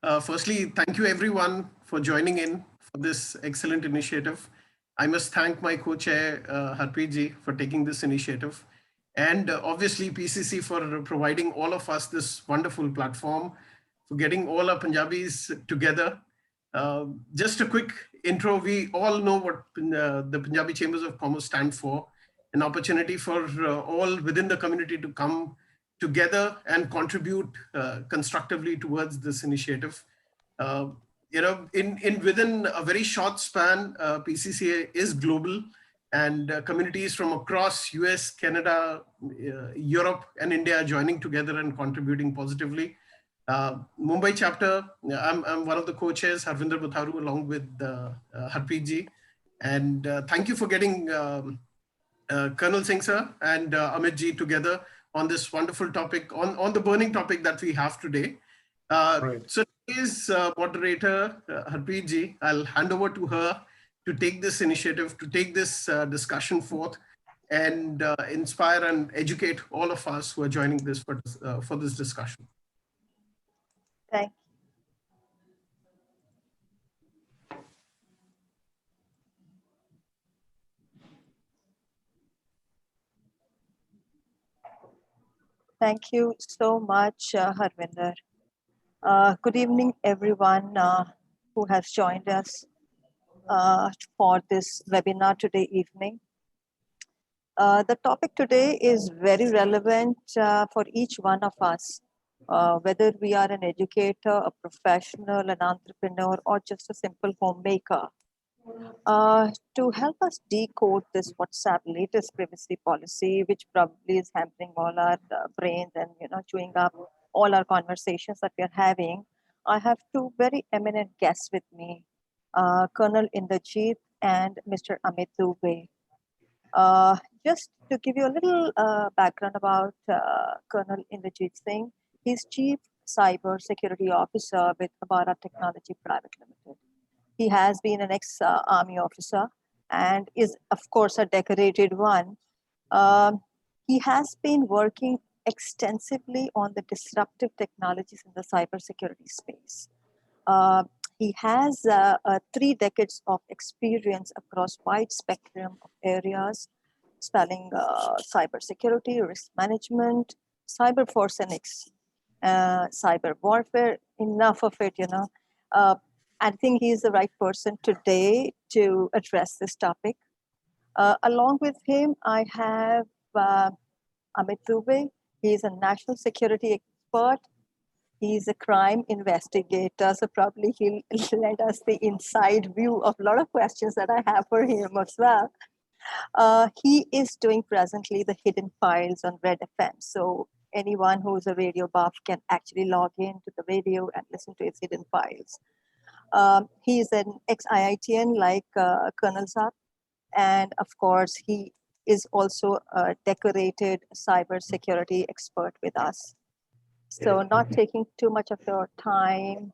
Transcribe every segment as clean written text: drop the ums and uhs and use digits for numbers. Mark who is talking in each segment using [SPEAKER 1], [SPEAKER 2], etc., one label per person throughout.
[SPEAKER 1] Firstly, thank you everyone for joining in for this excellent initiative. I must thank my co-chair, Harpreet ji, for taking this initiative. And obviously PCC for providing all of us this wonderful platform, for getting all our Punjabis together. Just a quick intro, we all know what the Punjabi Chambers of Commerce stand for, an opportunity for all within the community to come together and contribute constructively towards this initiative. Uh, in within a very short span, PCCA is global, and communities from across US, Canada, Europe, and India are joining together and contributing positively. Mumbai chapter, I'm one of the co-chairs, Harvinder Butharu, along with Harpreet ji. And thank you for getting Colonel Singh sir and Amit ji together on this wonderful topic, on the burning topic that we have today.
[SPEAKER 2] Right.
[SPEAKER 1] So today's moderator, Harpreet ji, I'll hand over to her to take this initiative, to take this discussion forth and inspire and educate all of us who are joining this for this discussion.
[SPEAKER 3] Thank you. Thank you so much, Harvinder. Good evening, everyone who has joined us for this webinar today evening. The topic today is very relevant for each one of us, whether we are an educator, a professional, an entrepreneur, or just a simple homemaker. To help us decode this WhatsApp latest privacy policy, which probably is hampering all our brains and chewing up all our conversations that we are having, I have two very eminent guests with me, Colonel Inderjeet and Mr. Amit Dubey. Just to give you a little background about Colonel Inderjeet Singh, he's Chief Cyber Security Officer with Abara Technology Private Limited. He has been an ex-army officer and is, of course, a decorated one. He has been working extensively on the disruptive technologies in the cybersecurity space. He has 3 decades of experience across wide spectrum of areas, spanning cybersecurity, risk management, cyber forensics, cyber warfare. Enough of it, I think he's the right person today to address this topic. Along with him, I have Amit Dubey. He's a national security expert. He's a crime investigator, so probably he'll lend us the inside view of a lot of questions that I have for him as well. He is doing presently the hidden files on Red FM. So anyone who's a radio buff can actually log into the radio and listen to his hidden files. He's an ex-IITian like Colonel Saab. And of course, he is also a decorated cybersecurity expert with us. So not taking too much of your time,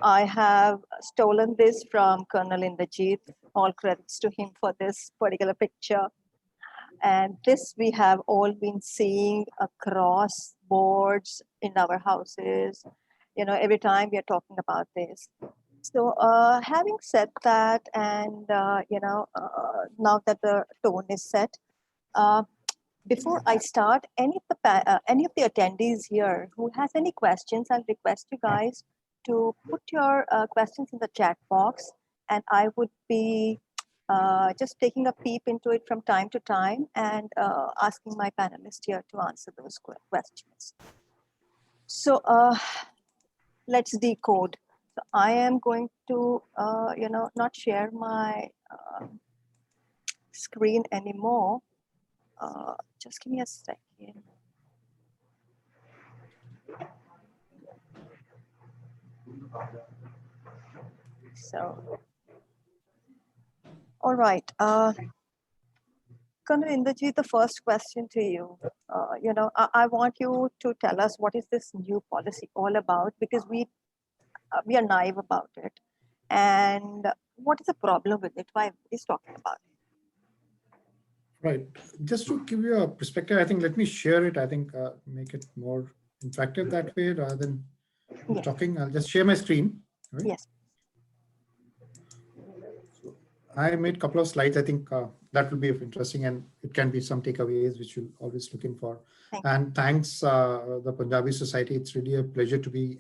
[SPEAKER 3] I have stolen this from Colonel Inderjeet. All credits to him for this particular picture. And this we have all been seeing across boards in our houses. Every time we are talking about this. So having said that, and now that the tone is set, before I start, any of the attendees here who has any questions, I'll request you guys to put your questions in the chat box, and I would be just taking a peep into it from time to time and asking my panelists here to answer those questions. So let's decode. So I am going to, not share my screen anymore. Just give me a second. So, all right. Colonel Inderjeet, the first question to you. I want you to tell us what is this new policy all about, because we are naive about it. And what is the problem with it? Why is talking about it?
[SPEAKER 2] Right. Just to give you a perspective, I think let me share it. I think make it more interactive that way rather than who's
[SPEAKER 3] Yes.
[SPEAKER 2] talking. I'll just share my screen. Right?
[SPEAKER 3] Yes.
[SPEAKER 2] So I made a couple of slides. I think that will be interesting, and it can be some takeaways which you'll always looking for.
[SPEAKER 3] Thank
[SPEAKER 2] And thanks, the Punjabi Society. It's really a pleasure to be,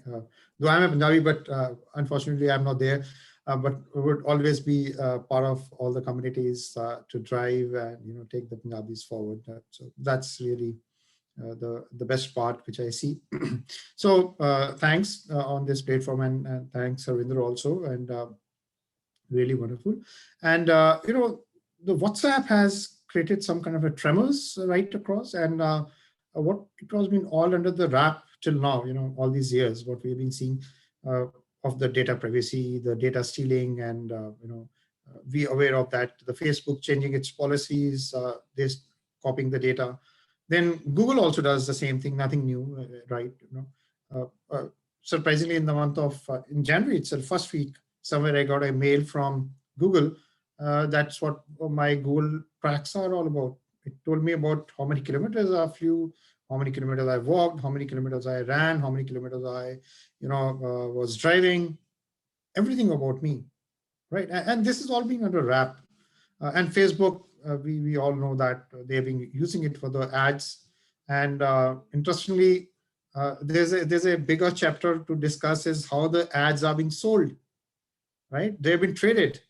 [SPEAKER 2] though I'm a Punjabi, but unfortunately I'm not there. But would always be part of all the communities to drive and take the Punjabis forward. So that's really the best part which I see. So thanks on this platform, and thanks Arvinder also, and really wonderful. And the WhatsApp has created some kind of a tremors right across, and what it was been all under the wrap till now, all these years, what we've been seeing uh, of the data privacy, the data stealing, and we aware of that. The Facebook changing its policies, they're copying the data. Then Google also does the same thing, nothing new, right? Surprisingly, in the month of in January itself, first week, somewhere I got a mail from Google. That's what my Google tracks are all about. It told me about how many kilometers I flew, how many kilometers I walked, how many kilometers I ran, how many kilometers I, was driving, everything about me, right? And this is all being under wrap. And Facebook, we all know that they've been using it for the ads. And interestingly, there's a bigger chapter to discuss is how the ads are being sold, right? They've been traded,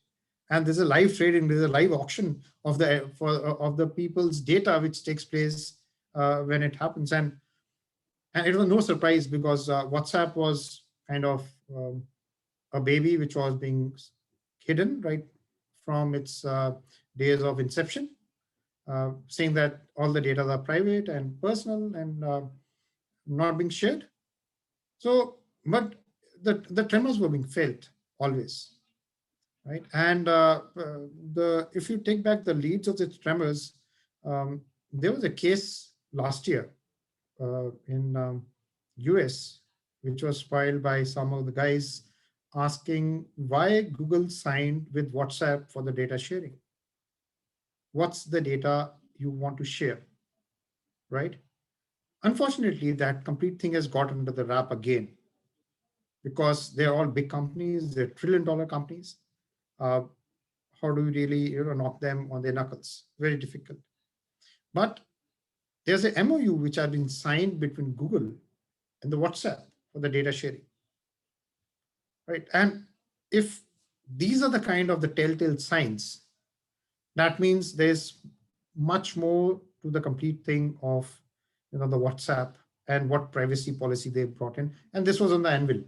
[SPEAKER 2] and there's a live trading, there's a live auction of the people's data which takes place when it happens. And it was no surprise because WhatsApp was kind of a baby which was being hidden right from its days of inception, saying that all the data are private and personal and not being shared. So, but the tremors were being felt always, right? And the if you take back the leads of the tremors, there was a case last year in US, which was filed by some of the guys asking why Google signed with WhatsApp for the data sharing. What's the data you want to share, right? Unfortunately, that complete thing has got under the wrap again because they're all big companies, they're trillion-dollar companies. Uh, how do we really knock them on their knuckles? Very difficult. But there's a MOU which has been signed between Google and the WhatsApp for the data sharing, right? And if these are the kind of the telltale signs, that means there's much more to the complete thing of the WhatsApp and what privacy policy they brought in. And this was on the anvil.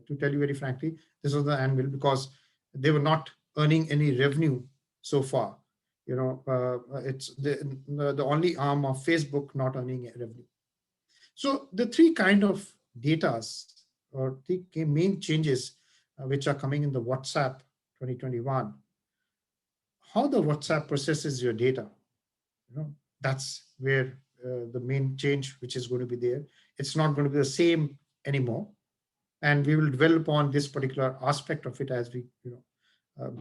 [SPEAKER 2] To tell you very frankly, this was the anvil because they were not earning any revenue so far. It's the only arm of Facebook not earning revenue. So the three kind of datas or the main changes which are coming in the WhatsApp 2021, how the WhatsApp processes your data, that's where the main change which is going to be there. It's not going to be the same anymore. And we will dwell upon this particular aspect of it as we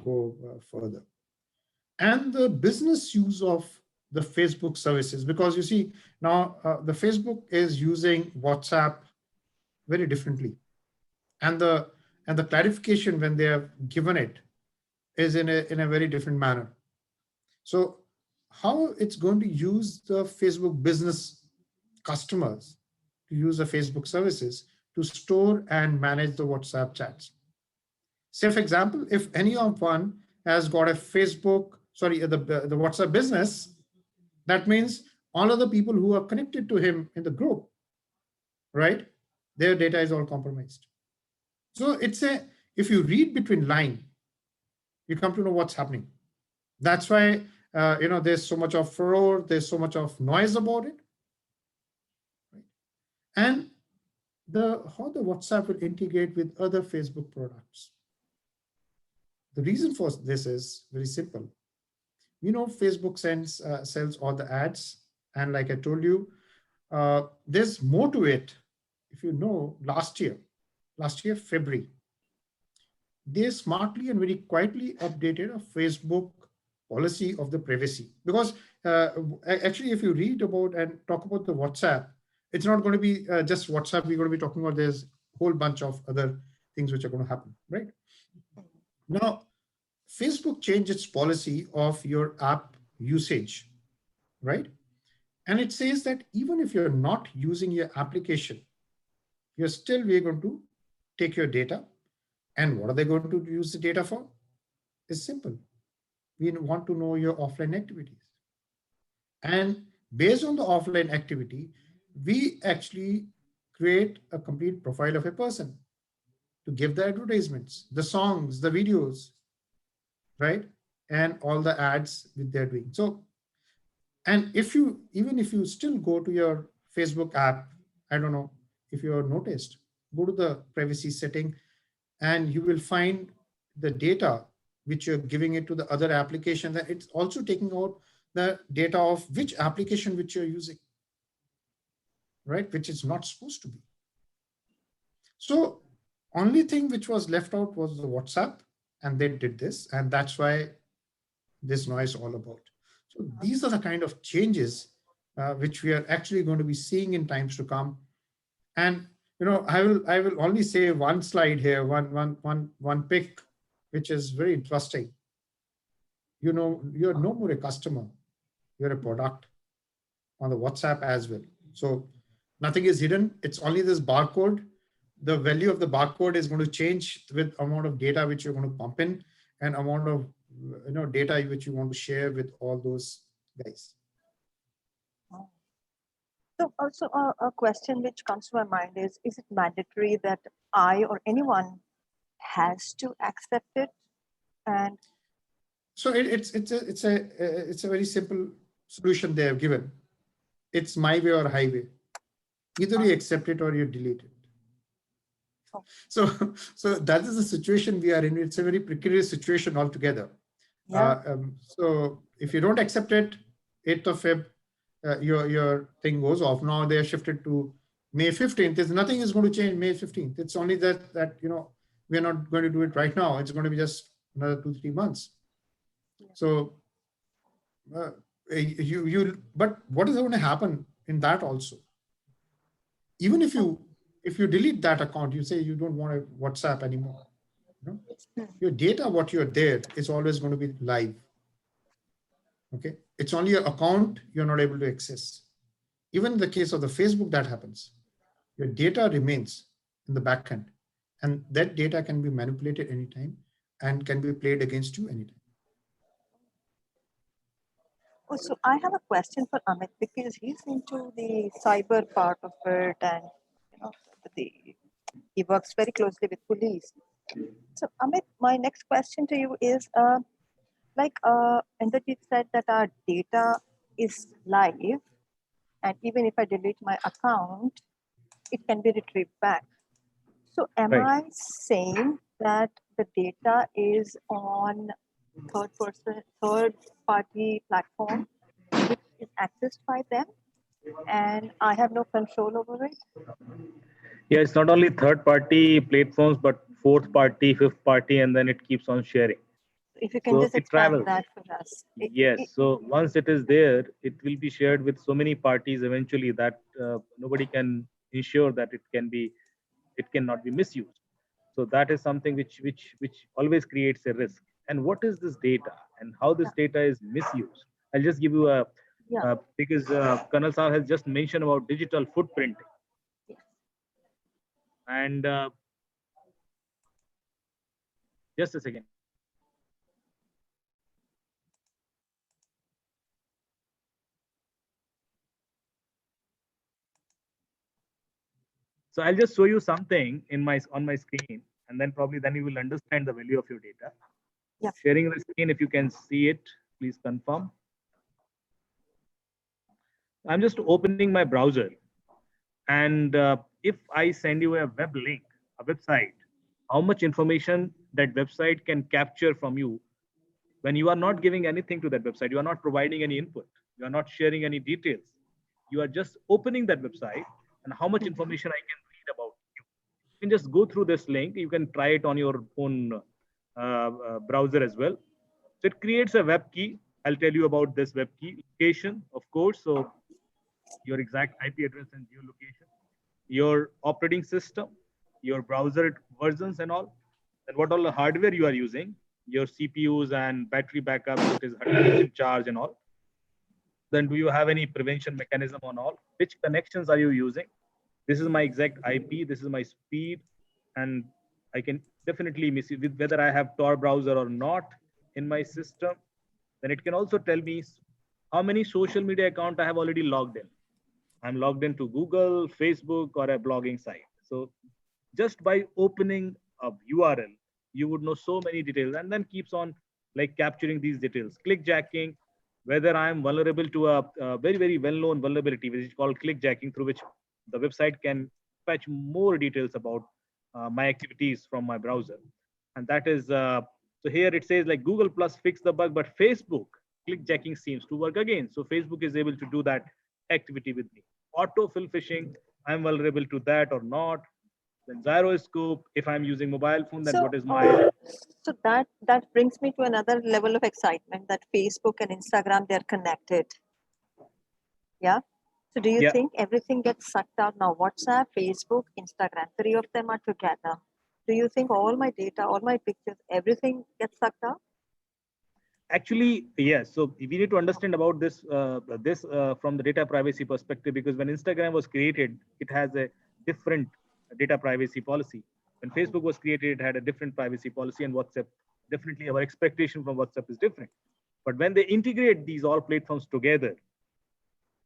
[SPEAKER 2] go further. And the business use of the Facebook services, because you see now the Facebook is using WhatsApp very differently, and the clarification when they have given it is in a very different manner. So how it's going to use the Facebook business customers to use the Facebook services to store and manage the WhatsApp chats. Say, for example, if any of one has got a the WhatsApp business, that means all of the people who are connected to him in the group, right? Their data is all compromised. So if you read between line, you come to know what's happening. That's why, there's so much of furore, there's so much of noise about it. Right? And how the WhatsApp will integrate with other Facebook products. The reason for this is very simple. Facebook sells all the ads. And like I told you, there's more to it. If you know, last year, February, they smartly and very quietly updated a Facebook policy of the privacy. Because actually, if you read about and talk about the WhatsApp, it's not going to be just WhatsApp. We're going to be talking about there's whole bunch of other things which are going to happen, right? Now, Facebook changed its policy of your app usage, right? And it says that even if you're not using your application, we're going to take your data. And what are they going to use the data for? It's simple. We want to know your offline activities. And based on the offline activity, we actually create a complete profile of a person to give the advertisements, the songs, the videos, right? And all the ads that they're doing. So, and even if you still go to your Facebook app, I don't know if you have noticed, go to the privacy setting and you will find the data which you're giving it to the other application, that it's also taking out the data of which application which you're using, right? Which is not supposed to be. So only thing which was left out was the WhatsApp, and they did this, and that's why this noise all about. So these are the kind of changes which we are actually going to be seeing in times to come. And I will only say one slide here, one pic, which is very interesting. You're no more a customer, you're a product on the WhatsApp as well. So nothing is hidden. It's only this barcode. The value of the barcode is going to change with amount of data which you're going to pump in and amount of data which you want to share with all those guys.
[SPEAKER 3] So also a question which comes to my mind is it mandatory that I or anyone has to accept it? And
[SPEAKER 2] so it's a very simple solution they have given. It's my way or highway. Either you accept it or you delete it. So that is the situation we are in. It's a very precarious situation altogether.
[SPEAKER 3] yeah.
[SPEAKER 2] So if you don't accept it, 8th of Feb, your thing goes off. Now they are shifted to May 15th. There's nothing is going to change May 15th. It's only that we're not going to do it right now. It's going to be just another 2-3 months. So but what is going to happen in that also? Even if you delete that account, you say you don't want a WhatsApp anymore. Your data, what you're there, is always going to be live. Okay, it's only your account you're not able to access. Even in the case of the Facebook, that happens. Your data remains in the back end, and that data can be manipulated anytime and can be played against you anytime.
[SPEAKER 3] Oh, so I have a question for Amit, because he's into the cyber part of it, and he works very closely with police. So Amit, my next question to you is, Inderjeet said that our data is live, and even if I delete my account, it can be retrieved back. So am I saying that the data is on third party platform, which is accessed by them, and I have no control over it?
[SPEAKER 4] Yeah, it's not only third party platforms, but fourth party, fifth party, and then it keeps on sharing.
[SPEAKER 3] If you can just expand that for us.
[SPEAKER 4] Yes. So once it is there, it will be shared with so many parties eventually that nobody can ensure that it cannot be misused. So that is something which always creates a risk. And what is this data and how this data is misused? I'll just give you because Colonel Saab has just mentioned about digital footprinting. And just a second. So I'll just show you something on my screen, and then you will understand the value of your data.
[SPEAKER 3] Yeah.
[SPEAKER 4] Sharing the screen, if you can see it, please confirm. I'm just opening my browser, and if I send you a web link, a website, how much information that website can capture from you when you are not giving anything to that website, you are not providing any input, you are not sharing any details, you are just opening that website, and how much information I can read about you. You can just go through this link. You can try it on your own browser as well. So it creates a web key. I'll tell you about this web key. Location, of course. So your exact IP address and geolocation, your operating system, your browser versions and all, then what all the hardware you are using, your CPUs and battery backup, it is 100% charge and all. Then do you have any prevention mechanism on all? Which connections are you using? This is my exact IP, this is my speed, and I can definitely miss it with whether I have Tor browser or not in my system. Then it can also tell me how many social media account I have already logged in. I'm logged into Google, Facebook, or a blogging site. So just by opening a URL, you would know so many details, and then keeps on like capturing these details. Clickjacking, whether I'm vulnerable to a very, very well-known vulnerability, which is called clickjacking, through which the website can fetch more details about my activities from my browser. And that is, so here it says like Google Plus fixed the bug, but Facebook clickjacking seems to work again. So Facebook is able to do that activity with me. Autofill phishing, I'm vulnerable to that or not. Then gyroscope, if I'm using mobile phone, then
[SPEAKER 3] So,
[SPEAKER 4] what is my...
[SPEAKER 3] so that brings me to another level of excitement, that Facebook and Instagram, they're connected. Yeah. So do you
[SPEAKER 4] Yeah.
[SPEAKER 3] think everything gets sucked out now? WhatsApp, Facebook, Instagram, three of them are together. Do you think all my data, all my pictures, everything gets sucked out?
[SPEAKER 4] Actually, yes. So we need to understand about this from the data privacy perspective, because when Instagram was created, it has a different data privacy policy. When Facebook was created, it had a different privacy policy, and WhatsApp, definitely our expectation from WhatsApp is different. But when they integrate these all platforms together,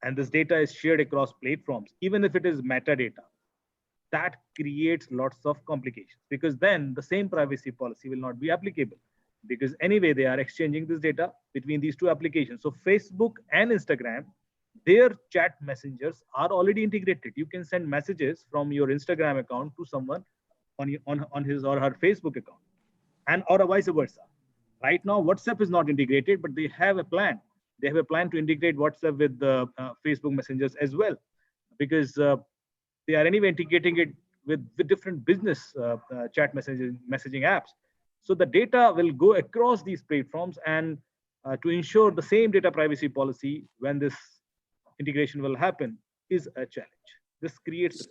[SPEAKER 4] and this data is shared across platforms, even if it is metadata, that creates lots of complications, because then the same privacy policy will not be applicable, because anyway they are exchanging this data between these two applications. So Facebook and Instagram, their chat messengers are already integrated. You can send messages from your Instagram account to someone on his or her Facebook account, and or vice versa. Right now WhatsApp is not integrated, but they have a plan. They have a plan to integrate WhatsApp with the Facebook messengers as well, because they are anyway integrating it with different business chat messaging apps. So the data will go across these platforms, and to ensure the same data privacy policy when this integration will happen is a challenge. This creates risk.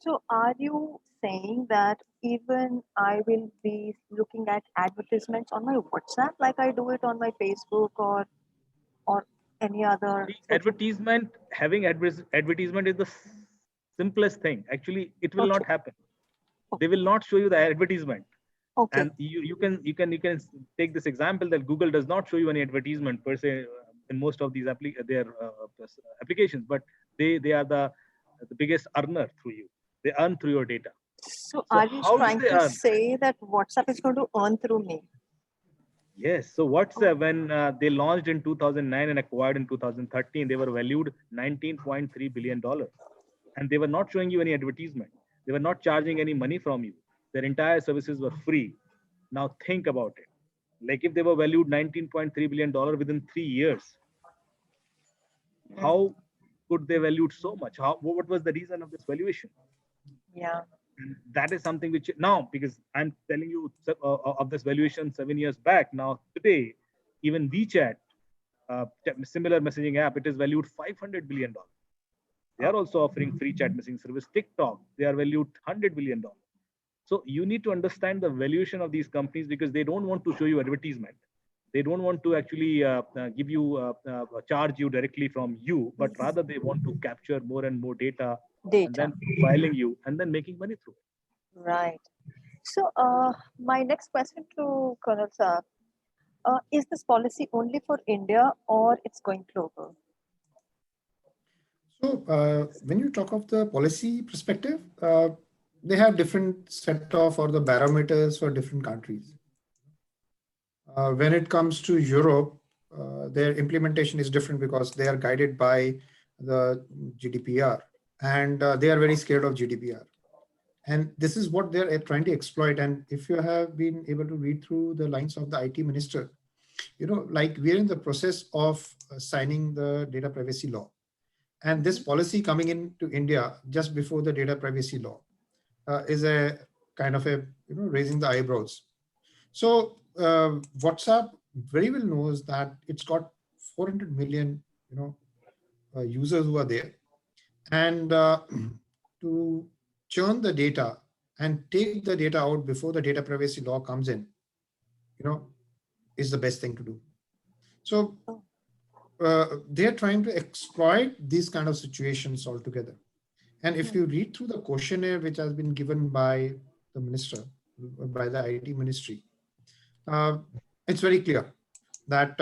[SPEAKER 3] So are you saying that even I will be looking at advertisements on my WhatsApp like I do it on my Facebook or any other social media?
[SPEAKER 4] Having advertisement is the simplest thing. Actually, it will not
[SPEAKER 3] Okay.
[SPEAKER 4] happen. They will not show you the advertisement.
[SPEAKER 3] Okay.
[SPEAKER 4] And you can take this example that Google does not show you any advertisement per se in most of these their applications, but they are the biggest earner through you. They earn through your data.
[SPEAKER 3] So
[SPEAKER 4] So
[SPEAKER 3] are you
[SPEAKER 4] how do
[SPEAKER 3] trying
[SPEAKER 4] they
[SPEAKER 3] to
[SPEAKER 4] earn?
[SPEAKER 3] say that WhatsApp is going to earn through me?
[SPEAKER 4] Yes. So WhatsApp, when they launched in 2009 and acquired in 2013, they were valued $19.3 billion. And they were not showing you any advertisement. They were not charging any money from you. Their entire services were free. Now think about it. Like if they were valued $19.3 billion within 3 years, how could they valued so much? What was the reason of this valuation?
[SPEAKER 3] Yeah.
[SPEAKER 4] And that is something which now, because I'm telling you of this valuation 7 years back, now today, even WeChat, similar messaging app, it is valued $500 billion. They are also offering free chat messaging service. TikTok, they are valued $100 billion. So you need to understand the valuation of these companies, because they don't want to show you advertisement. They don't want to actually give you charge you directly from you, but rather they want to capture more and more data, and then profiling you and then making money through it.
[SPEAKER 3] Right. So my next question to Colonel Saab, is this policy only for India or it's going global?
[SPEAKER 2] So when you talk of the policy perspective, they have different set of or the barometers for different countries. When it comes to Europe, their implementation is different because they are guided by the GDPR, and they are very scared of GDPR. And this is what they're trying to exploit. And if you have been able to read through the lines of the IT minister, like we're in the process of signing the data privacy law. And this policy coming into India just before the data privacy law is a kind of a, raising the eyebrows. So WhatsApp very well knows that it's got 400 million, users who are there. And to churn the data and take the data out before the data privacy law comes in, is the best thing to do. So they're trying to exploit these kind of situations altogether. And if you read through the questionnaire which has been given by the minister, by the IT ministry, it's very clear that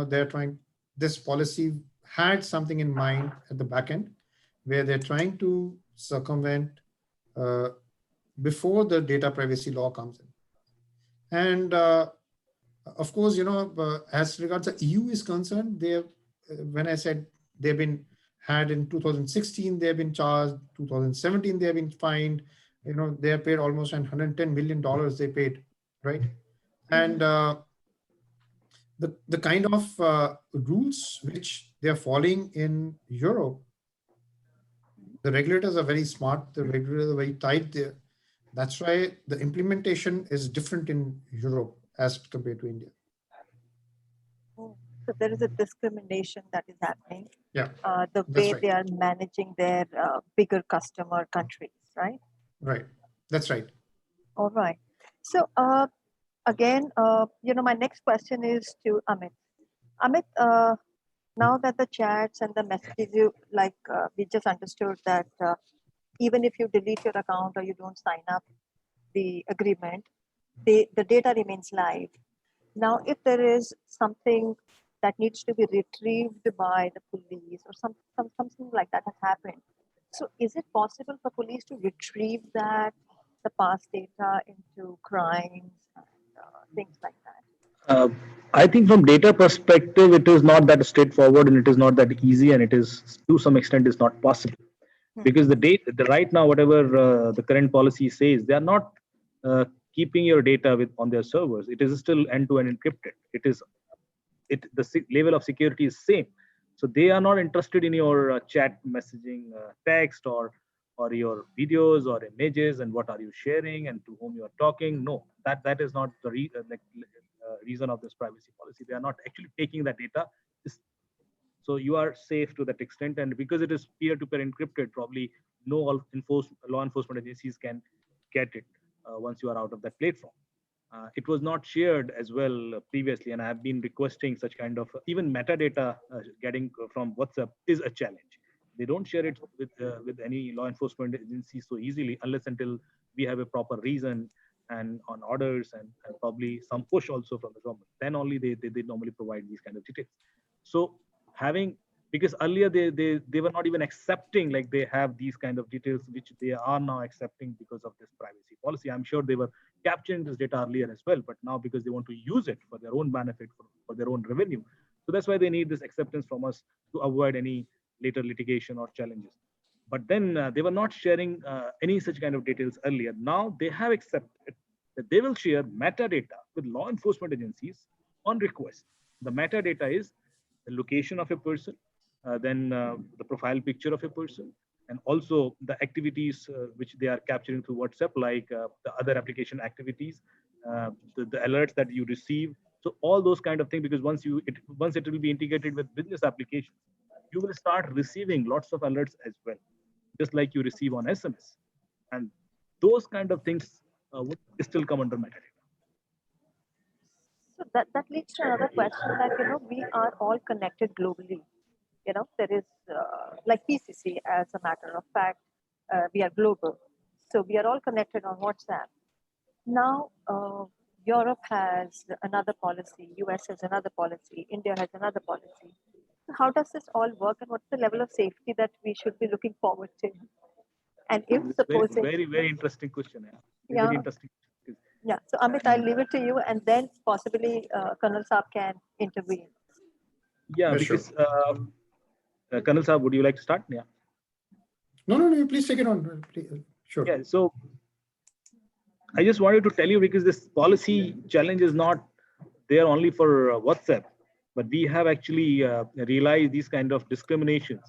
[SPEAKER 2] they're trying. This policy had something in mind at the back end, where they're trying to circumvent before the data privacy law comes in. And of course, as regards the EU is concerned, when I said they've been had in 2016, they've been charged, 2017, they've been fined, they have paid almost $110 million they paid, right? And the kind of rules which they're following in Europe, the regulators are very smart, the regulators are very tight there. That's why the implementation is different in Europe as compared to India.
[SPEAKER 3] So there is a discrimination that is happening.
[SPEAKER 2] Yeah,
[SPEAKER 3] the
[SPEAKER 2] that's
[SPEAKER 3] way
[SPEAKER 2] right.
[SPEAKER 3] they are managing their bigger customer countries, right?
[SPEAKER 2] Right. That's right.
[SPEAKER 3] All right. So again, my next question is to Amit. Amit, now that the chats and the messages we just understood that even if you delete your account or you don't sign up the agreement, the data remains live. Now, if there is something that needs to be retrieved by the police or something like that has happened, so is it possible for police to retrieve the past data into crimes and things like that?
[SPEAKER 4] I think from data perspective, it is not that straightforward and it is not that easy, and it is to some extent is not possible because right now, whatever the current policy says, they are not keeping your data on their servers. It is still end-to-end encrypted. The level of security is same. So they are not interested in your chat messaging, text, or your videos or images and what are you sharing and to whom you are talking. No, that is not the reason of this privacy policy. They are not actually taking that data. So you are safe to that extent, and because it is peer-to-peer encrypted, probably no law enforcement agencies can get it once you are out of that platform. It was not shared as well previously, and I have been requesting such kind of even metadata getting from WhatsApp is a challenge. They don't share it with any law enforcement agency so easily unless until we have a proper reason and on orders and probably some push also from the government. Then only they normally provide these kind of details. So having, because earlier they were not even accepting, like they have these kind of details which they are now accepting because of this privacy policy. I'm sure they were capturing this data earlier as well, but now because they want to use it for their own benefit, for their own revenue, so that's why they need this acceptance from us to avoid any later litigation or challenges. But then they were not sharing any such kind of details earlier. Now they have accepted that they will share metadata with law enforcement agencies on request. The metadata is the location of a person, then the profile picture of a person, and also the activities which they are capturing through WhatsApp, like the other application activities, the alerts that you receive. So all those kind of things, because once it will be integrated with business applications, you will start receiving lots of alerts as well, just like you receive on SMS, and those kind of things would still come under metadata.
[SPEAKER 3] So that leads to another question that, we are all connected globally. There is like PCC, as a matter of fact, we are global. So we are all connected on WhatsApp. Now, Europe has another policy, US has another policy, India has another policy. So how does this all work, and what's the level of safety that we should be looking forward to? And if
[SPEAKER 4] It's
[SPEAKER 3] supposing,
[SPEAKER 4] very interesting question.
[SPEAKER 3] yeah,
[SPEAKER 4] Very interesting.
[SPEAKER 3] yeah. So Amit, I'll leave it to you, and then possibly Colonel Saab can intervene.
[SPEAKER 4] Yeah,
[SPEAKER 2] Yeah,
[SPEAKER 4] because
[SPEAKER 2] sure.
[SPEAKER 4] Colonel Saab, would you like to start? Yeah.
[SPEAKER 2] No, you please take it on. Please. Sure.
[SPEAKER 4] Yeah. So I just wanted to tell you, because this policy challenge is not there only for WhatsApp, but we have actually realized these kind of discriminations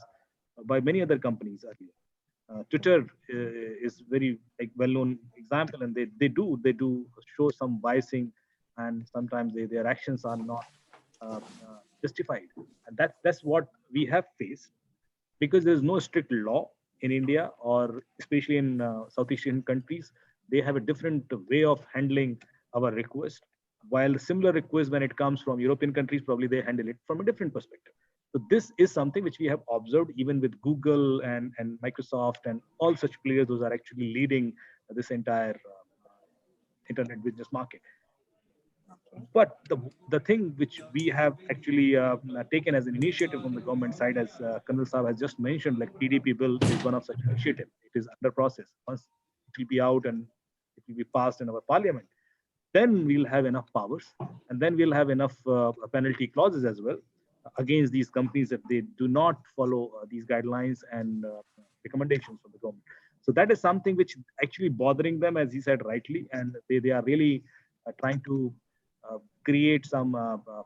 [SPEAKER 4] by many other companies earlier. Twitter is very well-known example, and they do show some biasing, and sometimes their actions are not justified, and that's what we have faced, because there is no strict law in India, or especially in South Asian countries, they have a different way of handling our request. While similar requests, when it comes from European countries, probably they handle it from a different perspective. So this is something which we have observed even with Google and Microsoft and all such players. Those are actually leading this entire internet business market.
[SPEAKER 3] Okay.
[SPEAKER 4] But the thing which we have actually taken as an initiative from the government side, as Colonel Saab has just mentioned, like PDP bill is one of such initiative. It is under process. Once it will be out and it will be passed in our parliament, then we'll have enough powers, and then we'll have enough penalty clauses as well against these companies if they do not follow these guidelines and recommendations from the government. So that is something which actually bothering them, as he said rightly, and they are really trying to create some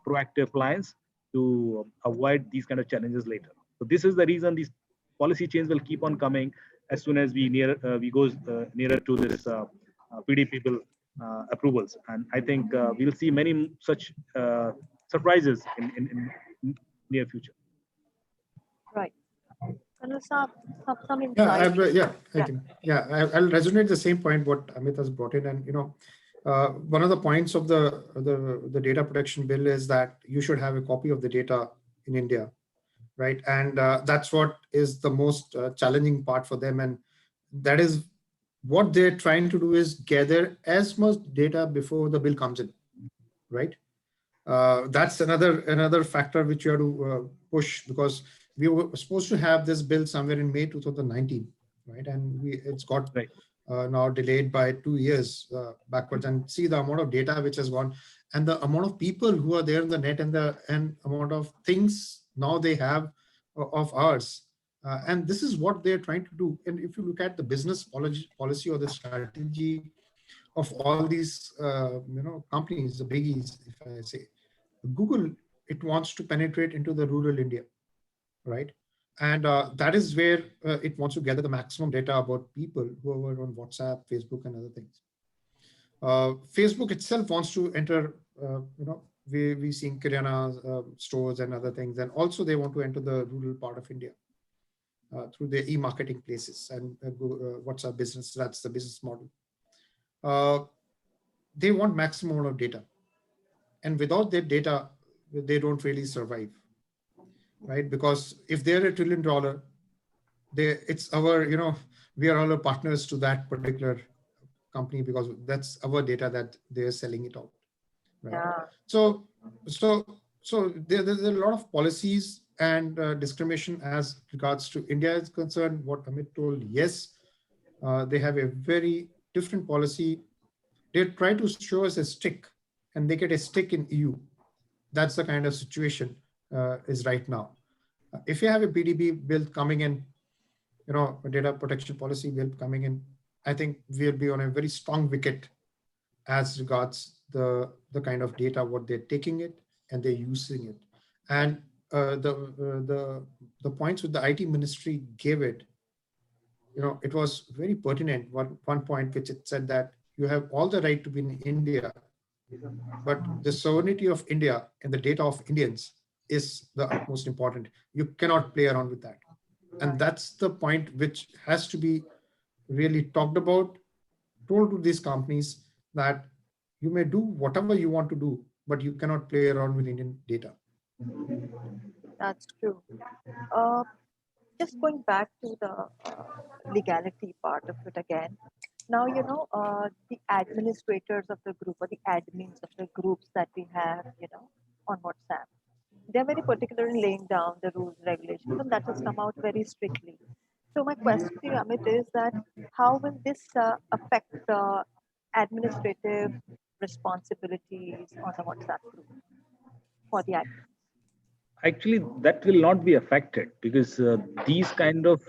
[SPEAKER 4] proactive plans to avoid these kind of challenges later. So this is the reason these policy changes will keep on coming as soon as we go nearer to this PDP bill approvals, and I think we'll see many such surprises in near future.
[SPEAKER 3] Right. Colonel Saab, some
[SPEAKER 2] Yeah,
[SPEAKER 3] insight.
[SPEAKER 2] I'll resonate the same point what Amit has brought in, and one of the points of the data protection bill is that you should have a copy of the data in India, right? And that's what is the most challenging part for them, and that is what they're trying to do is gather as much data before the bill comes in, right? That's another factor which you have to push, because we were supposed to have this bill somewhere in May 2019, right? And it's got
[SPEAKER 4] Right.
[SPEAKER 2] now delayed by 2 years backwards. And see the amount of data which has gone, and the amount of people who are there in the net, and the amount of things now they have of ours. And this is what they're trying to do. And if you look at the business policy or the strategy of all these companies, the biggies, if I say, Google, it wants to penetrate into the rural India, right? And that is where it wants to gather the maximum data about people who are on WhatsApp, Facebook, and other things. Facebook itself wants to enter, we seeing Kirana stores and other things, and also they want to enter the rural part of India through their e-marketing places and WhatsApp business. That's the business model. They want maximum amount of data, and without that data, they don't really survive, right? Because if they're $1 trillion, it's our, we are all partners to that particular company, because that's our data that they're selling it out, right?
[SPEAKER 3] Yeah.
[SPEAKER 2] So there's a lot of policies and discrimination as regards to India is concerned. What Amit told, yes, they have a very different policy. They try to show us a stick, and they get a stick in EU. That's the kind of situation is right now. If you have a PDB bill coming in, a data protection policy bill coming in, I think we'll be on a very strong wicket as regards the kind of data, what they're taking it and they're using it. And the points with the IT ministry gave it, it was very pertinent. One point which it said that you have all the right to be in India, but the sovereignty of India and the data of Indians is the utmost important. You cannot play around with that. And that's the point which has to be really talked about, told to these companies that you may do whatever you want to do, but you cannot play around with Indian data.
[SPEAKER 3] That's true. Just going back to the legality part of it again. Now, the administrators of the group, or the admins of the groups that we have, on WhatsApp, they're very particular in laying down the rules, regulations, and that has come out very strictly. So my question to you, Amit, is that how will this affect the administrative responsibilities on the WhatsApp group for the admin?
[SPEAKER 4] Actually, that will not be affected, because these kind of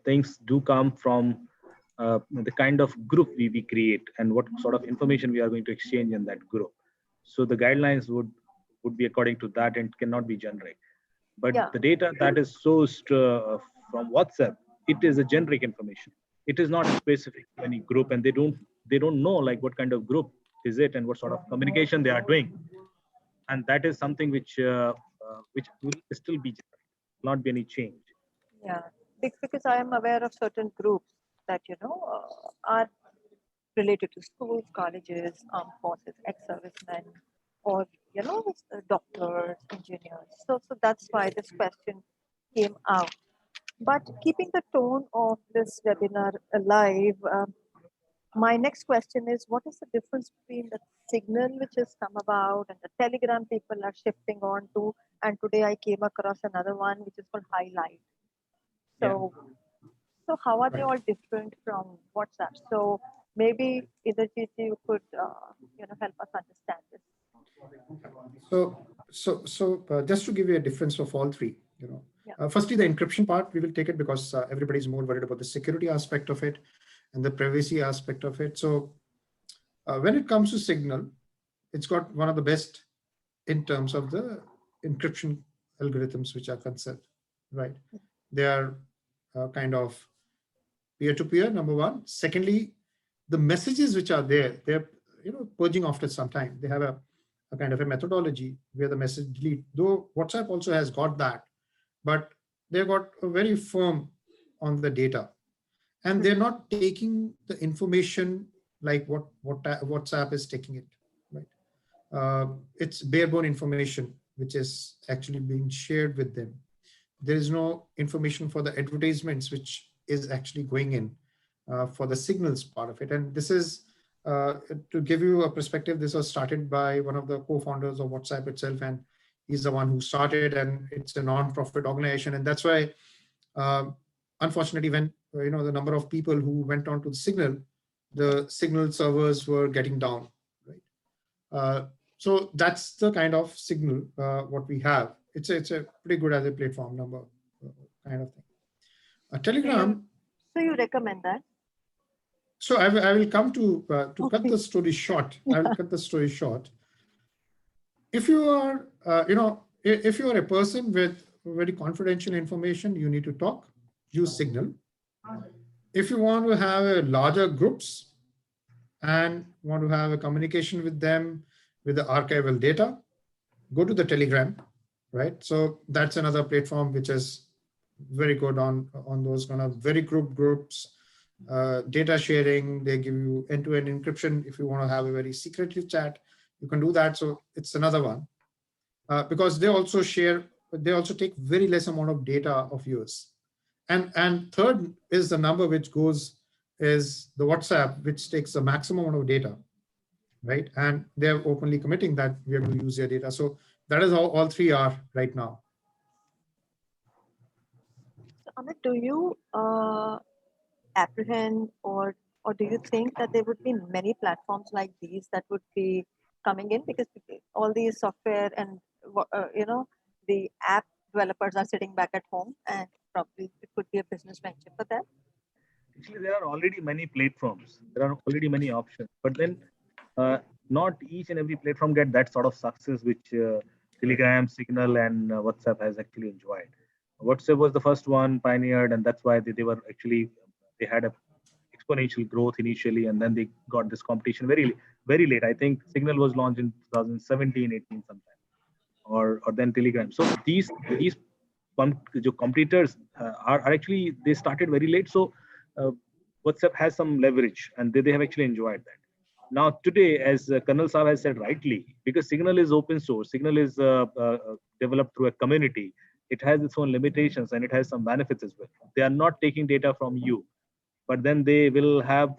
[SPEAKER 4] things do come from the kind of group we create and what sort of information we are going to exchange in that group. So the guidelines would be according to that and cannot be generic. But
[SPEAKER 3] Yeah.
[SPEAKER 4] the data that is sourced from WhatsApp, it is a generic information. It is not specific to any group, and they don't know like what kind of group is it and what sort of communication they are doing. And that is something which will still be generic, not be any change.
[SPEAKER 3] Yeah. because I am aware of certain groups that, are related to schools, colleges, armed forces, ex-servicemen, or, doctors, engineers. So that's why this question came out. But keeping the tone of this webinar alive, my next question is, what is the difference between the signal which has come about and the Telegram people are shifting on to? And today I came across another one which is called Highlight. So, so how are they all different from WhatsApp? So maybe either you could, help us understand this.
[SPEAKER 2] So just to give you a difference of all three, firstly, the encryption part, we will take it because everybody's more worried about the security aspect of it and the privacy aspect of it. So when it comes to Signal, it's got one of the best in terms of the encryption algorithms which are concerned, right? They are kind of peer-to-peer, number one. Secondly, the messages which are there, they're purging after some time. They have a kind of a methodology where the message delete. Though WhatsApp also has got that, but they've got a very firm on the data, and they're not taking the information like what WhatsApp is taking it, right? It's bare-bone information which is actually being shared with them. There is no information for the advertisements which is actually going in for the signals part of it. And this is, to give you a perspective, this was started by one of the co-founders of WhatsApp itself, and he's the one who started, and it's a non-profit organization. And that's why, unfortunately, when the number of people who went on to the Signal servers were getting down, right? So that's the kind of Signal what we have. It's a pretty good as a platform number kind of thing. Telegram.
[SPEAKER 3] So you recommend that?
[SPEAKER 2] So I will come to cut the story short. I will cut the story short. If you are, if you are a person with very confidential information, you need to talk, use Signal. If you want to have a larger groups and want to have a communication with them with the archival data, go to the Telegram, right? So that's another platform which is very good on those kind of very groups, data sharing. They give you end-to-end encryption. If you want to have a very secretive chat, you can do that. So it's another one because they also take very less amount of data of yours. And third is the number which goes is the WhatsApp, which takes the maximum amount of data, right? And they're openly committing that we are going to use their data. So that is how all three are right now.
[SPEAKER 3] So Amit, do you apprehend or do you think that there would be many platforms like these that would be coming in, because all these software and the app developers are sitting back at home, and probably it could be a business venture for them?
[SPEAKER 4] Actually, there are already many platforms. There are already many options, but then not each and every platform get that sort of success which Telegram, Signal, and WhatsApp has actually enjoyed. WhatsApp was the first one pioneered, and that's why they were actually, they had a exponential growth initially, and then they got this competition very late. I think Signal was launched in 2017, 18 sometime, or then Telegram. So these competitors are actually, they started very late. So WhatsApp has some leverage, and they have actually enjoyed that. Now today, as Colonel Saab has said rightly, because Signal is open source, Signal is developed through a community. It has its own limitations and it has some benefits as well. They are not taking data from you, but then they will have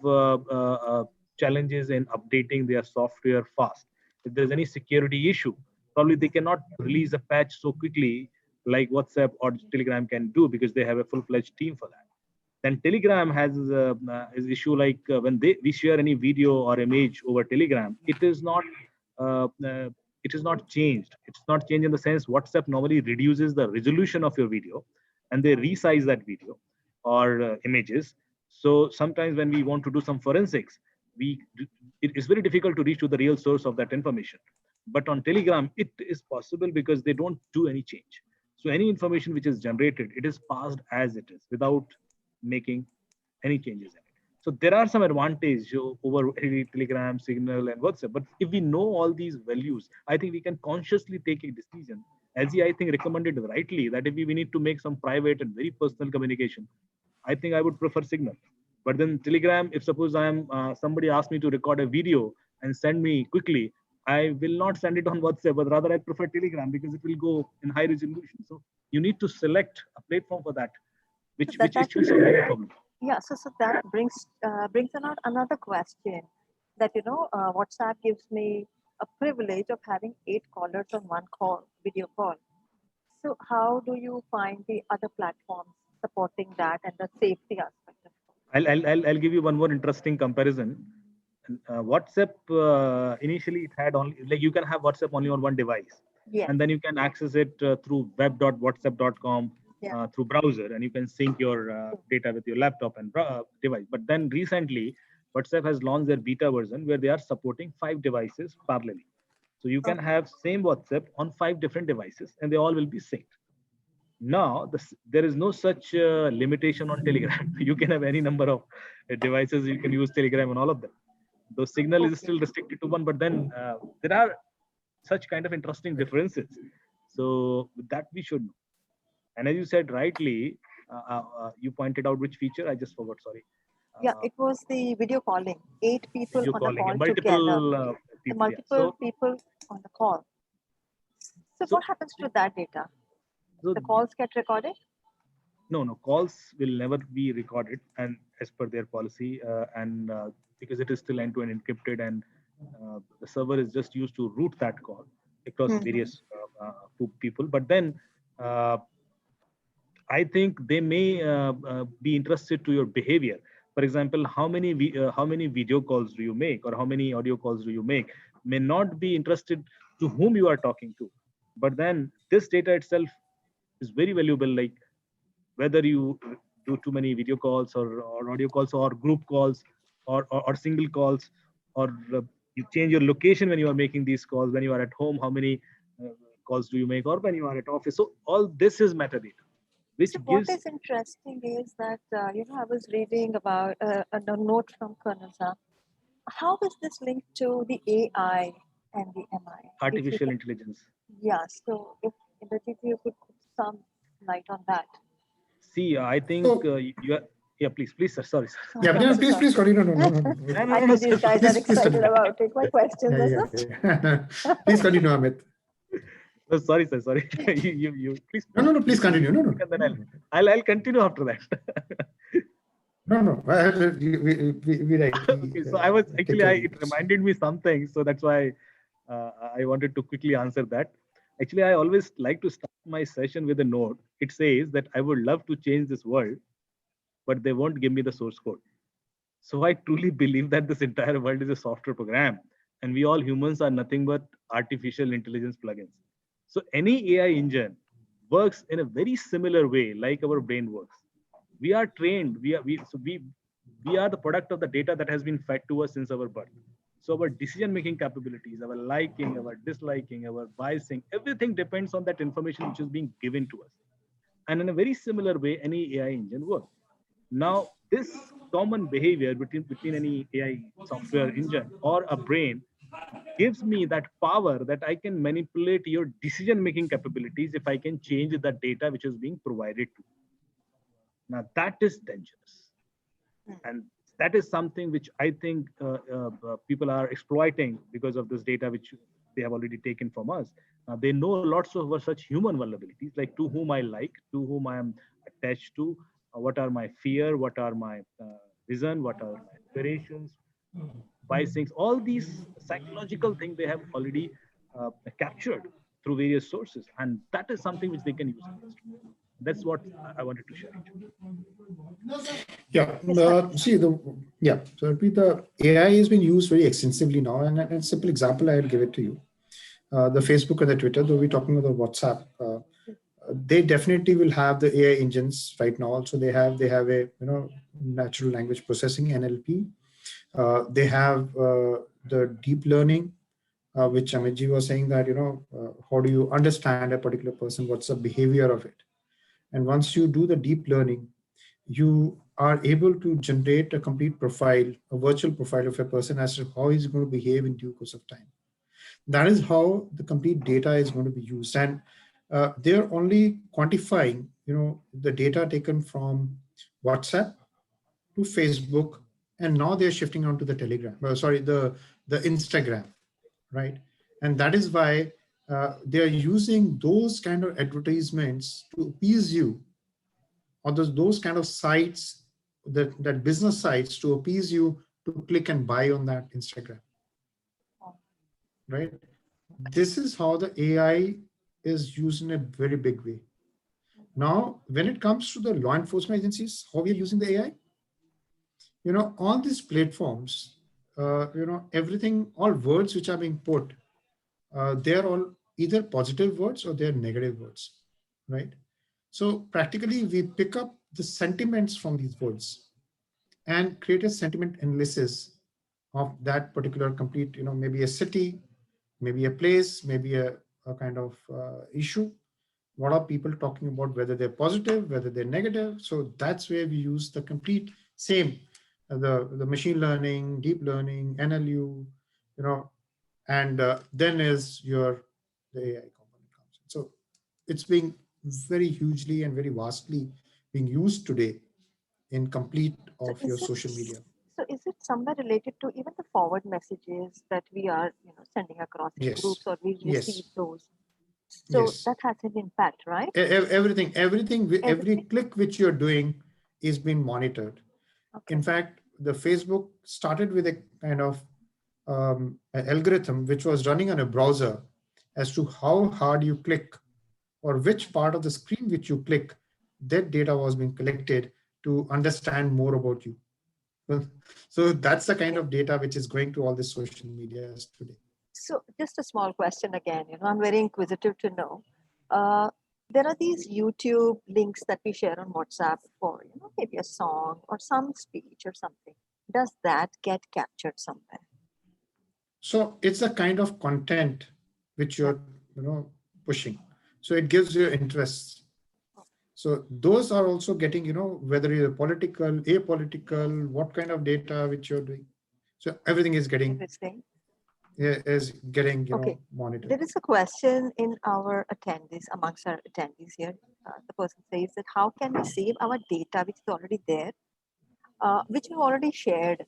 [SPEAKER 4] challenges in updating their software fast. If there's any security issue, probably they cannot release a patch so quickly like WhatsApp or Telegram can do, because they have a full-fledged team for that. Then Telegram has is issue like when we share any video or image over Telegram, it is not changed. It's not changed in the sense WhatsApp normally reduces the resolution of your video, and they resize that video or images. So sometimes when we want to do some forensics, it is very difficult to reach to the real source of that information. But on Telegram, it is possible because they don't do any change. So any information which is generated, it is passed as it is without making any changes in it. So there are some advantages over Telegram, Signal, and WhatsApp. But if we know all these values, I think we can consciously take a decision as he, I think, recommended rightly, that if we need to make some private and very personal communication, I think I would prefer Signal. But then Telegram, if suppose I am somebody asks me to record a video and send me quickly, I will not send it on WhatsApp, but rather I prefer Telegram because it will go in high resolution. So you need to select a platform for that, which is a problem.
[SPEAKER 3] Yeah, so that brings another question, that WhatsApp gives me a privilege of having 8 callers on one call, video call. So how do you find the other platforms supporting that and the safety aspect of it?
[SPEAKER 4] I'll give you one more interesting comparison. WhatsApp, initially it had only, like, you can have WhatsApp only on one device,
[SPEAKER 3] Yes.
[SPEAKER 4] and then you can access it through web.whatsapp.com, through browser, and you can sync your data with your laptop and device. But then recently, WhatsApp has launched their beta version where they are supporting 5 devices parallelly. So you can have same WhatsApp on 5 different devices, and they all will be synced. Now, there is no such limitation on Telegram. You can have any number of devices. You can use Telegram on all of them. Though Signal is still restricted to one, but then there are such kind of interesting differences. So with that we should know. And as you said rightly, you pointed out which feature. I just forgot. Sorry.
[SPEAKER 3] Yeah, it was the video calling. 8 people
[SPEAKER 4] Video
[SPEAKER 3] on
[SPEAKER 4] calling,
[SPEAKER 3] a call
[SPEAKER 4] multiple
[SPEAKER 3] together.
[SPEAKER 4] people.
[SPEAKER 3] Multiple people on the call. So what happens to that data?
[SPEAKER 4] So
[SPEAKER 3] the calls get recorded?
[SPEAKER 4] No, calls will never be recorded, and as per their policy, and because it is still end-to-end encrypted, and the server is just used to route that call across various people. But then I think they may be interested to your behavior. For example, how many video calls do you make, or how many audio calls do you make, may not be interested to whom you are talking to. But then this data itself is very valuable, like whether you do too many video calls or audio calls or group calls or single calls, or you change your location when you are making these calls, when you are at home, how many calls do you make, or when you are at office. So all this is metadata, which
[SPEAKER 3] What is interesting is that, I was reading about a note from Colonel Zha. How is this linked to the AI and the MI?
[SPEAKER 4] Artificial intelligence.
[SPEAKER 3] Yeah, so if you could put some light on that.
[SPEAKER 4] See, I think you are. Yeah, please, sir. Sorry, sir.
[SPEAKER 2] Yeah, please continue. No.
[SPEAKER 3] I know these guys are excited about it. My questions are
[SPEAKER 2] such. Please continue, Amit.
[SPEAKER 4] No, sorry, sir. Sorry. you please.
[SPEAKER 2] No. Please continue. No.
[SPEAKER 4] And then I'll continue after that.
[SPEAKER 2] No. We
[SPEAKER 4] Okay, so I was actually, it reminded me something, so that's why I wanted to quickly answer that. Actually, I always like to start my session with a note. It says that I would love to change this world, but they won't give me the source code. So I truly believe that this entire world is a software program, and we all humans are nothing but artificial intelligence plugins. So any AI engine works in a very similar way, like our brain works. We are trained. We are the product of the data that has been fed to us since our birth. So our decision-making capabilities, our liking, our disliking, our biasing, everything depends on that information which is being given to us. And in a very similar way, any AI engine works. Now, this common behavior between any AI software engine or a brain gives me that power that I can manipulate your decision-making capabilities if I can change the data which is being provided to you. Now, that is dangerous. And that is something which I think people are exploiting because of this data which they have already taken from us. They know lots of such human vulnerabilities, like to whom I like, to whom I am attached to, what are my fear, what are my vision, what are my aspirations, biasings, all these psychological things they have already captured through various sources. And that is something which they can use against you. That's what I wanted to share.
[SPEAKER 2] Yeah. So the AI has been used very extensively now, and a simple example I'll give it to you. The Facebook and the Twitter, though we're talking about WhatsApp, they definitely will have the AI engines right now. Also, they have a natural language processing (NLP). They have the deep learning, which Amitji was saying that how do you understand a particular person? What's the behavior of it? And once you do the deep learning, you are able to generate a complete profile, a virtual profile of a person as to how he's going to behave in due course of time. That is how the complete data is going to be used. And they're only quantifying, the data taken from WhatsApp to Facebook, and now they're shifting onto the Telegram. The Instagram, right? And that is why they're using those kind of advertisements to appease you, or those kind of sites, that business sites, to appease you to click and buy on that Instagram, right? This is how the AI is used in a very big way. Now, when it comes to the law enforcement agencies, how we are using the AI, on these platforms, everything, all words which are being put, they're all either positive words or they're negative words, right? So practically we pick up the sentiments from these words and create a sentiment analysis of that particular complete, maybe a city, maybe a place, maybe a kind of issue. What are people talking about, whether they're positive, whether they're negative? So that's where we use the complete same, the machine learning, deep learning, NLU, and then the AI component comes in. So it's being very hugely and very vastly being used today in complete
[SPEAKER 3] So
[SPEAKER 2] of your social media.
[SPEAKER 3] So is it somewhere related to even the forward messages that we are, sending across in
[SPEAKER 2] Yes.
[SPEAKER 3] groups, or we receive
[SPEAKER 2] Yes.
[SPEAKER 3] those? So
[SPEAKER 2] Yes.
[SPEAKER 3] that has an impact, right?
[SPEAKER 2] Everything, every
[SPEAKER 3] Everything?
[SPEAKER 2] click which you're doing is being monitored.
[SPEAKER 3] Okay.
[SPEAKER 2] In fact, the Facebook started with a kind of an algorithm which was running on a browser as to how hard you click or which part of the screen which you click. That data was being collected to understand more about you. So that's the kind of data which is going to all the social medias today.
[SPEAKER 3] So just a small question again, I'm very inquisitive to know. Uh, there are these YouTube links that we share on WhatsApp for, maybe a song or some speech or something. Does that get captured somewhere?
[SPEAKER 2] So it's a kind of content which you're, pushing. So it gives you interests. So those are also getting, whether you're political, apolitical, what kind of data which you're doing. So everything is getting,
[SPEAKER 3] Interesting.
[SPEAKER 2] Okay. Monitored.
[SPEAKER 3] There is a question in our attendees, amongst our attendees here. The person says that how can we save our data which is already there, which we already shared?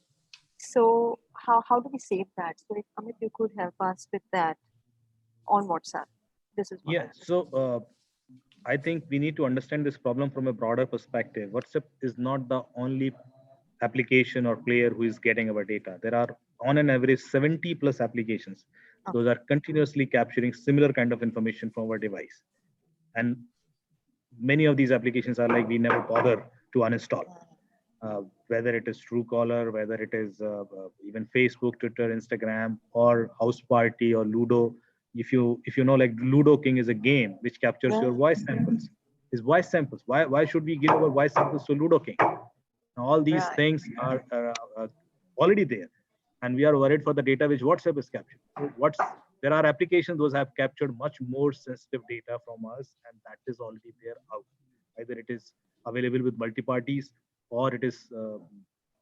[SPEAKER 3] So how do we save that? So if Amit, you could help us with that on WhatsApp. This is what
[SPEAKER 4] So I think we need to understand this problem from a broader perspective. WhatsApp is not the only application or player who is getting our data. There are on an average 70 plus applications. Those are continuously capturing similar kind of information from our device. And many of these applications are like we never bother to uninstall. Whether it is Truecaller, whether it is even Facebook, Twitter, Instagram, or House Party or Ludo. If you know, like Ludo King is a game which captures your voice samples. His voice samples. Why should we give our voice samples to Ludo King? All these things are already there, and we are worried for the data which WhatsApp is capturing. So there are applications those have captured much more sensitive data from us, and that is already there out. Either it is available with multi-parties or it is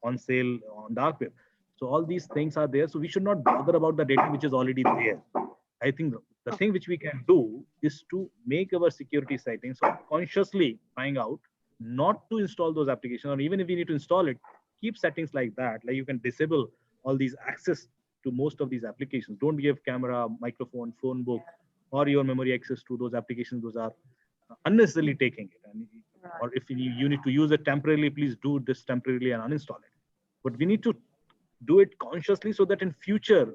[SPEAKER 4] on sale on dark web. So all these things are there. So we should not bother about the data which is already there. I think the thing which we can do is to make our security settings consciously find out not to install those applications, or even if we need to install it, keep settings like that. Like you can disable all these access to most of these applications. Don't give camera, microphone, phone book, or your memory access to those applications. Those are unnecessarily taking it. And, or if you need to use it temporarily, please do this temporarily and uninstall it. But we need to do it consciously so that in future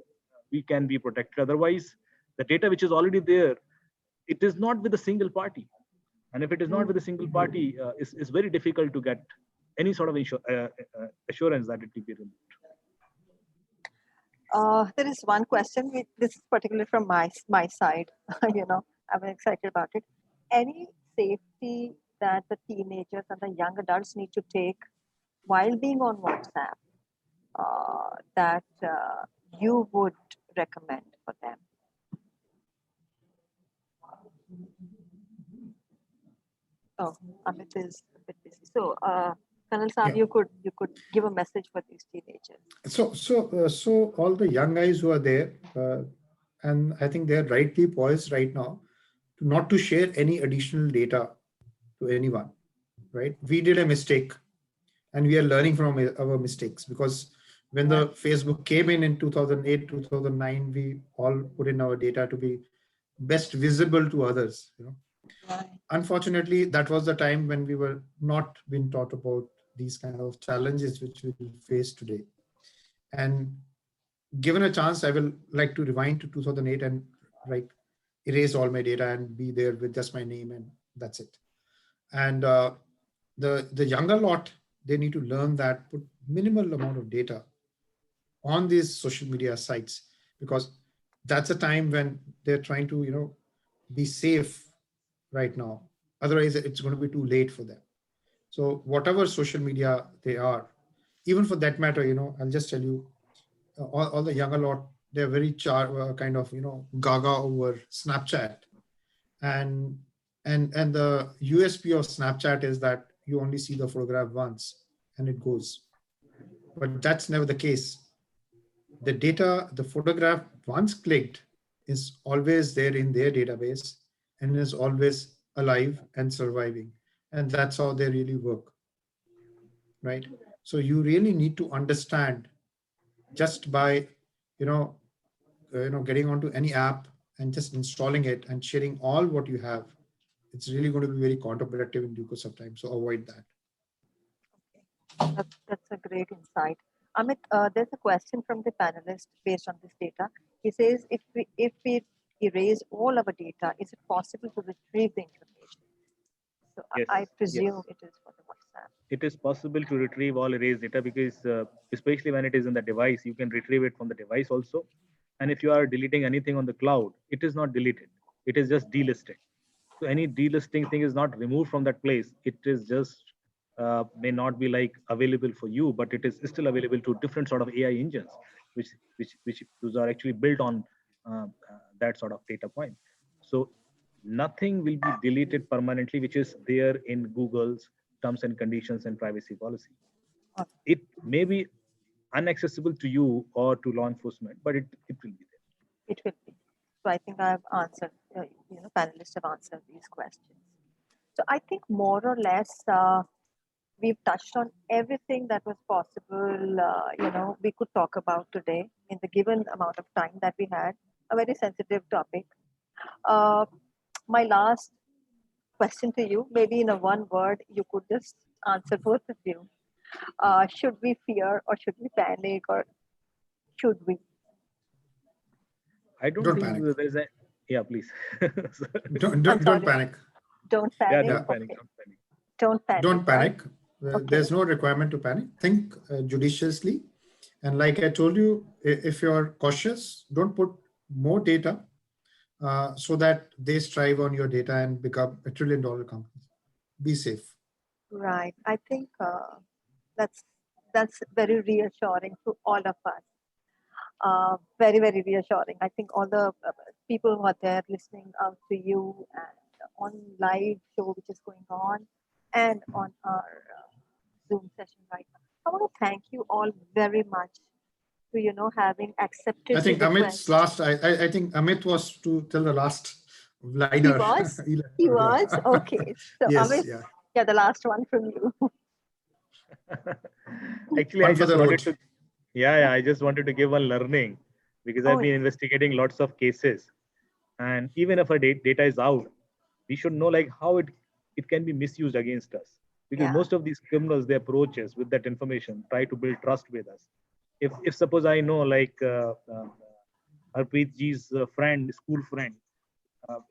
[SPEAKER 4] we can be protected. Otherwise, the data which is already there, it is not with a single party. And if it is not with a single party, it's very difficult to get any sort of assurance that it will be removed.
[SPEAKER 3] There is one question. This is particularly from my side. I'm excited about it. Any safety that the teenagers and the young adults need to take while being on WhatsApp that you would recommend for them? Oh, Amit is a bit busy. So, Colonel Saab, you could give a message for these teenagers.
[SPEAKER 2] So all the young guys who are there, and I think they're rightly poised right now not to share any additional data to anyone, right? We did a mistake and we are learning from our mistakes, because when the Facebook came in 2008, 2009, we all put in our data to be best visible to others. Unfortunately, that was the time when we were not being taught about these kind of challenges which we face today. And given a chance, I will like to rewind to 2008 and like erase all my data and be there with just my name, and that's it. And the younger lot, they need to learn that, put minimal amount of data on these social media sites, because that's a time when they're trying to be safe right now. Otherwise it's going to be too late for them. So whatever social media they are, even for that matter, I'll just tell you, all the younger lot, they're very kind of gaga over Snapchat. And the USP of Snapchat is that you only see the photograph once and it goes. But that's never the case. The data, the photograph once clicked is always there in their database and is always alive and surviving. And that's how they really work, right? So you really need to understand, just by, getting onto any app and just installing it and sharing all what you have, it's really going to be very counterproductive in due course of time. So avoid that.
[SPEAKER 3] That's a great insight. Amit, there's a question from the panelist based on this data. He says, if we erase all our data, is it possible to retrieve the information? So
[SPEAKER 4] Yes,
[SPEAKER 3] I presume
[SPEAKER 4] yes.
[SPEAKER 3] it is for the WhatsApp.
[SPEAKER 4] It is possible to retrieve all erased data because especially when it is in the device, you can retrieve it from the device also. And if you are deleting anything on the cloud, it is not deleted. It is just delisted. So any delisting thing is not removed from that place. It is just may not be like available for you, but it is still available to different sort of AI engines, which those are actually built on that sort of data point. So nothing will be deleted permanently, which is there in Google's terms and conditions and privacy policy. It may be inaccessible to you or to law enforcement, but it will be there.
[SPEAKER 3] It will be. So I think I've answered, panelists have answered these questions. So I think more or less we've touched on everything that was possible, we could talk about today in the given amount of time that we had, a very sensitive topic. Uh, my last question to you, maybe in a one word, you could just answer both of you. Should we fear or should we panic, or should we?
[SPEAKER 4] I don't
[SPEAKER 2] Don't
[SPEAKER 4] think
[SPEAKER 2] panic.
[SPEAKER 4] there is a, yeah, please.
[SPEAKER 2] Don't panic.
[SPEAKER 3] Don't
[SPEAKER 4] Yeah,
[SPEAKER 3] panic.
[SPEAKER 4] don't panic,
[SPEAKER 3] Okay.
[SPEAKER 4] don't panic.
[SPEAKER 3] Don't panic.
[SPEAKER 2] Don't panic.
[SPEAKER 3] Okay.
[SPEAKER 2] There's no requirement to panic. Think judiciously. And like I told you, if you're cautious, don't put more data so that they strive on your data and become $1 trillion companies. Be safe.
[SPEAKER 3] Right. I think that's very reassuring to all of us. Very, very reassuring. I think all the people who are there listening out to you and on live show which is going on and on our Zoom session right now. I want to thank you all very much for having accepted
[SPEAKER 2] I think
[SPEAKER 3] the
[SPEAKER 2] Amit's
[SPEAKER 3] request.
[SPEAKER 2] last, I think Amit was to tell the last
[SPEAKER 3] He
[SPEAKER 2] liner.
[SPEAKER 3] was. He was. Okay. So
[SPEAKER 2] Yes,
[SPEAKER 3] Amit,
[SPEAKER 2] yeah.
[SPEAKER 3] yeah, the last one from you.
[SPEAKER 4] Actually, I
[SPEAKER 2] One for
[SPEAKER 4] just
[SPEAKER 2] the
[SPEAKER 4] wanted
[SPEAKER 2] road.
[SPEAKER 4] to, yeah, I just wanted to give one learning because I've
[SPEAKER 3] Oh,
[SPEAKER 4] been
[SPEAKER 3] yeah.
[SPEAKER 4] investigating lots of cases. And even if our data is out, we should know like how it can be misused against us. Because
[SPEAKER 3] Yeah.
[SPEAKER 4] most of these criminals, they approach us with that information, try to build trust with us. If suppose I know like Harpreet ji's friend, school friend,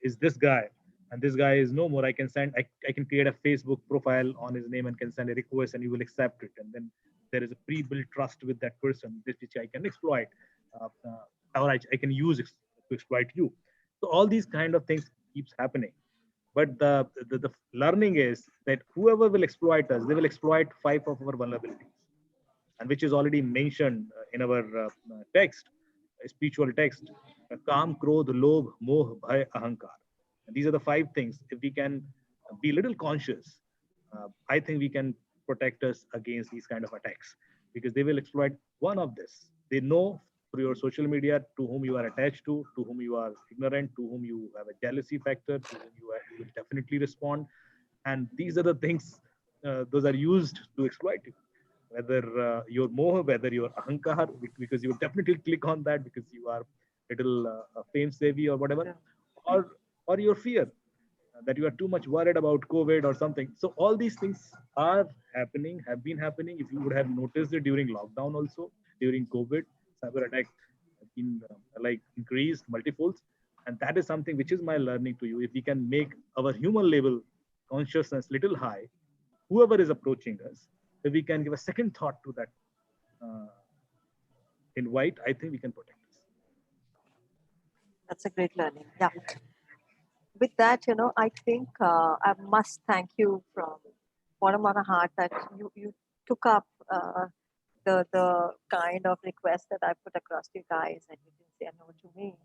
[SPEAKER 4] is this guy, and this guy is no more, I can create a Facebook profile on his name and can send a request and he will accept it, and then there is a pre-built trust with that person, which I can exploit, or I can use to exploit you. So all these kind of things keeps happening, but the learning is that whoever will exploit us, they will exploit 5 of our vulnerabilities, and which is already mentioned in our text, spiritual text: Kam, Krodh, Lobh, Moh, Bhay, Ahankar. And these are the 5 things. If we can be a little conscious, I think we can protect us against these kind of attacks, because they will exploit one of this. They know through your social media, to whom you are attached to whom you are ignorant, to whom you have a jealousy factor, to whom you will definitely respond. And these are the things, those are used to exploit you. Whether your moha, whether your ahankar, because you definitely click on that because you are little fame savvy or whatever, or your fear, that you are too much worried about COVID or something. So all these things are happening, have been happening. If you would have noticed it during lockdown also, during COVID, cyber attack have been like increased multifolds. And that is something which is my learning to you. If we can make our human level consciousness little high, whoever is approaching us, if we can give a second thought to that invite, I think we can protect us.
[SPEAKER 3] That's a great learning. Yeah. With that, I think I must thank you from bottom of the heart that you took up the kind of request that I put across to you guys, and you didn't say no to me.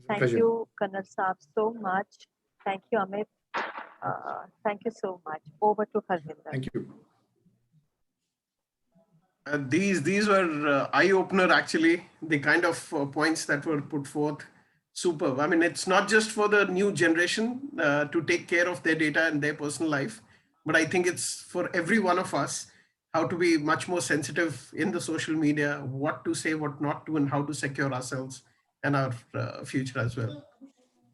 [SPEAKER 3] Thank
[SPEAKER 2] Pleasure.
[SPEAKER 3] you, Colonel Saab, so much. Thank you, Amit. Thank you so much. Over to Harvinder.
[SPEAKER 2] Thank you.
[SPEAKER 1] These were eye opener, actually. The kind of points that were put forth, superb. I mean, it's not just for the new generation to take care of their data and their personal life, but I think it's for every one of us how to be much more sensitive in the social media, what to say, what not to, and how to secure ourselves and our future as well.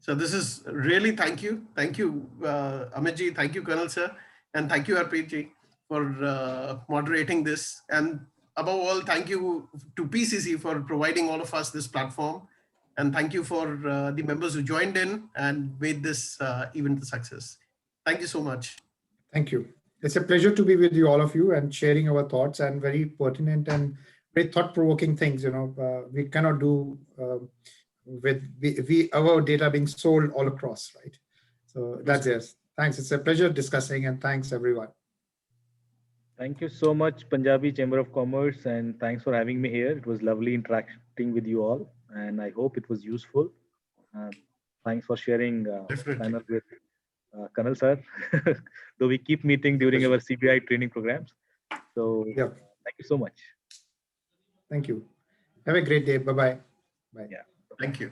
[SPEAKER 1] So this is really, thank you, Amitji, thank you, Colonel Sir, and thank you, Harpreet for moderating this. And above all, thank you to PCC for providing all of us this platform. And thank you for the members who joined in and made this event a success. Thank you so much.
[SPEAKER 2] Thank you. It's a pleasure to be with you, all of you, and sharing our thoughts and very pertinent and very thought-provoking things. We cannot do with our data being sold all across, right? So that's it. Thanks. It's a pleasure discussing, and thanks everyone.
[SPEAKER 4] Thank you so much, Punjabi Chamber of Commerce, and thanks for having me here. It was lovely interacting with you all, and I hope it was useful. Thanks for sharing panel with Colonel Sir, though we keep meeting during our CBI training programs. So
[SPEAKER 2] yeah.
[SPEAKER 4] Thank you so much.
[SPEAKER 2] Thank you. Have a great day. Bye-bye. Bye.
[SPEAKER 4] Yeah.
[SPEAKER 1] Thank you.